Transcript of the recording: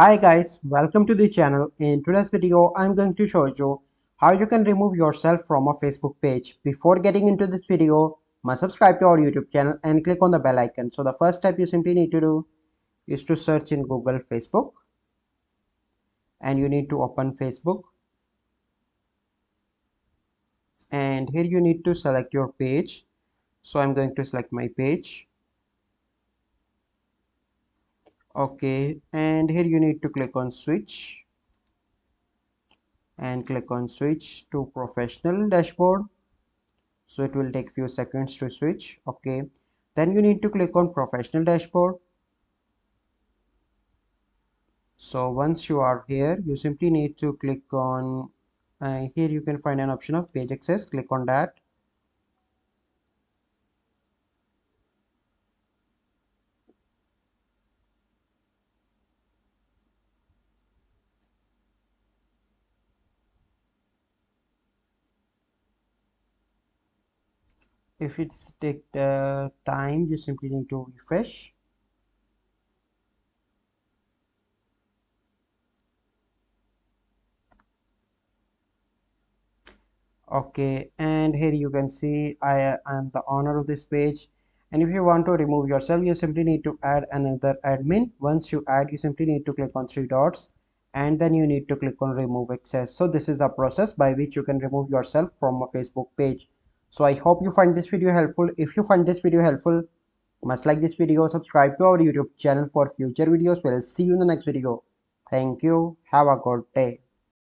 Hi guys, welcome to the channel. In today's video, I'm going to show you how you can remove yourself from a Facebook page. Before getting into this video, must subscribe to our YouTube channel and click on the bell icon. So the first step you simply need to do is to search in Google Facebook and you need to open Facebook, and here you need to select your page. So I'm going to select my page. Okay, and here you need to click on switch and click on switch to professional dashboard. So it will take few seconds to switch. Okay, then you need to click on professional dashboard. So once you are here, you simply need to click on here you can find an option of page access. Click on that. If it's take the time, you simply need to refresh. Okay, and here you can see I am the owner of this page, and if you want to remove yourself, you simply need to add another admin. Once you add, you simply need to click on three dots and then you need to click on remove access. So this is a process by which you can remove yourself from a Facebook page. So I hope you find this video helpful. If you find this video helpful, must like this video, subscribe to our YouTube channel for future videos. We'll see you in the next video. Thank you. Have a good day.